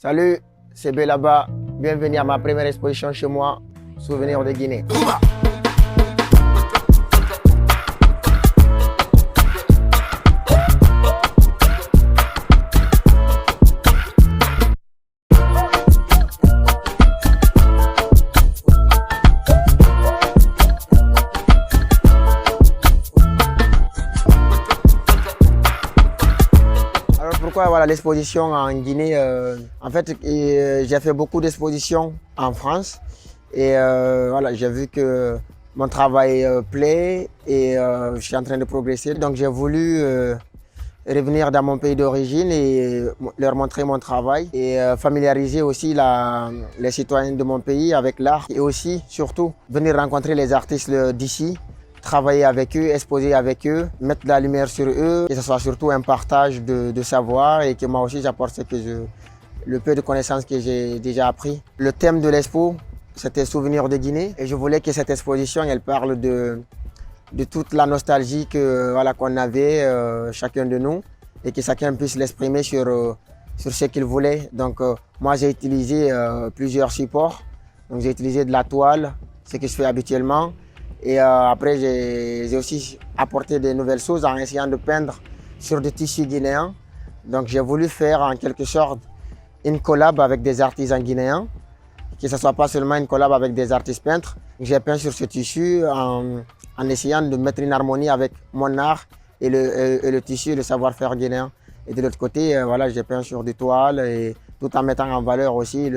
Salut, c'est Belaba. Bienvenue à ma première exposition chez moi, Souvenirs de Guinée. Pourquoi l'exposition en Guinée en fait, j'ai fait beaucoup d'expositions en France et j'ai vu que mon travail plaît et je suis en train de progresser. Donc j'ai voulu revenir dans mon pays d'origine et leur montrer mon travail et familiariser aussi les citoyens de mon pays avec l'art et aussi, surtout, venir rencontrer les artistes d'ici, travailler avec eux, exposer avec eux, mettre de la lumière sur eux, que ce soit surtout un partage de savoir et que moi aussi j'apporte le peu de connaissances que j'ai déjà appris. Le thème de l'expo, c'était Souvenirs de Guinée et je voulais que cette exposition, elle parle de toute la nostalgie qu'on avait chacun de nous et que chacun puisse l'exprimer sur ce qu'il voulait. Donc moi j'ai utilisé plusieurs supports. Donc j'ai utilisé de la toile, ce que je fais habituellement. Et après, j'ai aussi apporté de nouvelles choses en essayant de peindre sur des tissus guinéens. Donc j'ai voulu faire en quelque sorte une collab avec des artisans guinéens, que ce ne soit pas seulement une collab avec des artistes peintres. J'ai peint sur ce tissu en essayant de mettre une harmonie avec mon art et le tissu, le savoir-faire guinéen. Et de l'autre côté, j'ai peint sur des toiles et tout en mettant en valeur aussi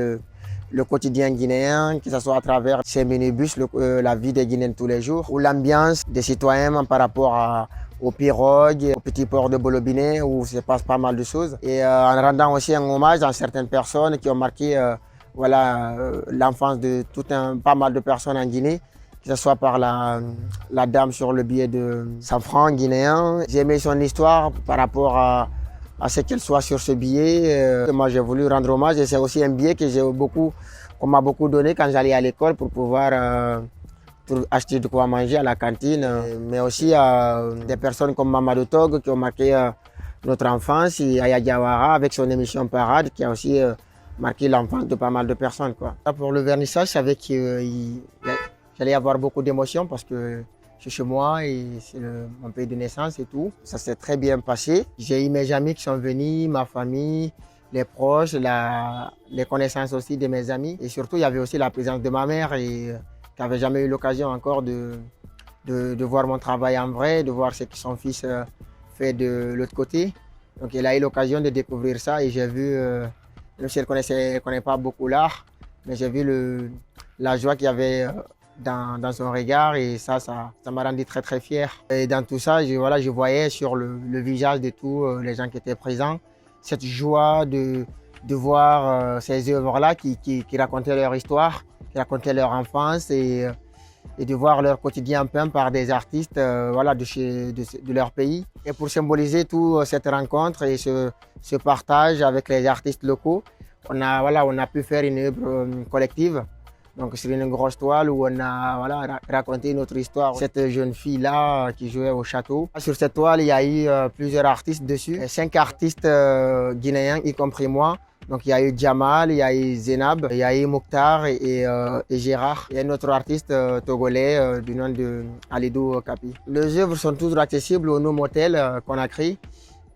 le quotidien guinéen, que ce soit à travers ces minibus, la vie des Guinéens de tous les jours, ou l'ambiance des citoyens par rapport aux pirogues, au petit port de Bolobiné, où se passe pas mal de choses. Et en rendant aussi un hommage à certaines personnes qui ont marqué l'enfance de pas mal de personnes en Guinée, que ce soit par la dame sur le billet de 100 francs guinéen. J'ai aimé son histoire par rapport à ce qu'elle soit sur ce billet. Moi, j'ai voulu rendre hommage et c'est aussi un billet qu'on m'a beaucoup donné quand j'allais à l'école pour pouvoir acheter de quoi manger à la cantine. Mais aussi des personnes comme Mamadou Tog qui ont marqué notre enfance et Aya Diawara avec son émission Parade qui a aussi marqué l'enfance de pas mal de personnes, quoi. Pour le vernissage, je savais qu'il j'allais avoir beaucoup d'émotions parce que je suis chez moi et c'est mon pays de naissance et tout. Ça s'est très bien passé. J'ai eu mes amis qui sont venus, ma famille, les proches, les connaissances aussi de mes amis. Et surtout, il y avait aussi la présence de ma mère et qui n'avait jamais eu l'occasion encore de voir mon travail en vrai, de voir ce que son fils fait de l'autre côté. Donc, elle a eu l'occasion de découvrir ça et j'ai vu, même si elle ne connaît pas beaucoup l'art, mais j'ai vu la joie qu'il y avait dans son regard et ça m'a rendu très très fier. Et dans tout ça, je voyais sur le visage de tous les gens qui étaient présents cette joie de voir ces œuvres-là qui racontaient leur histoire, qui racontaient leur enfance et de voir leur quotidien peint par des artistes de leur pays. Et pour symboliser toute cette rencontre et ce partage avec les artistes locaux, on a pu faire une œuvre collective. Donc sur une grosse toile où on a raconté notre histoire. Cette jeune fille-là qui jouait au château. Sur cette toile, il y a eu plusieurs artistes dessus. 5 artistes guinéens, y compris moi. Donc il y a eu Djamal, il y a eu Zénab, il y a eu Mokhtar et Gérard. Il y a un autre artiste togolais du nom de Alidou Kapi. Les œuvres sont toujours accessibles au Noom Hotel qu'on a créé.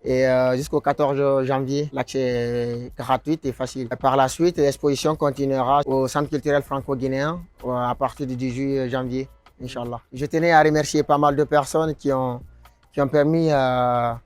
Et jusqu'au 14 janvier, l'accès est gratuit et facile. Et par la suite, l'exposition continuera au Centre culturel franco-guinéen à partir du 18 janvier, Inch'Allah. Je tenais à remercier pas mal de personnes qui ont permis à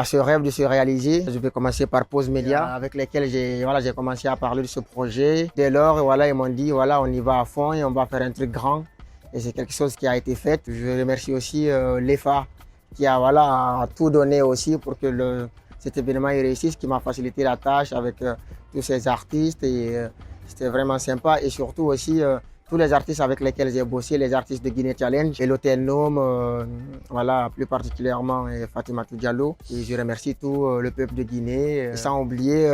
ce rêve de se réaliser. Je vais commencer par Pause Média, avec lesquels j'ai commencé à parler de ce projet. Dès lors, ils m'ont dit, on y va à fond et on va faire un truc grand. Et c'est quelque chose qui a été fait. Je remercie aussi l'EFA, qui a tout donné aussi pour que cet événement réussisse, qui m'a facilité la tâche avec tous ces artistes et c'était vraiment sympa et surtout aussi tous les artistes avec lesquels j'ai bossé, les artistes de Guinée Challenge et l'hôtel Noom, plus particulièrement Fatimatou Diallo. Et je remercie tout le peuple de Guinée, sans oublier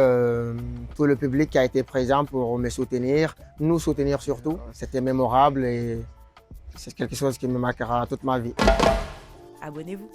tout le public qui a été présent pour me soutenir, nous soutenir surtout. C'était mémorable et c'est quelque chose qui me marquera toute ma vie. Abonnez-vous.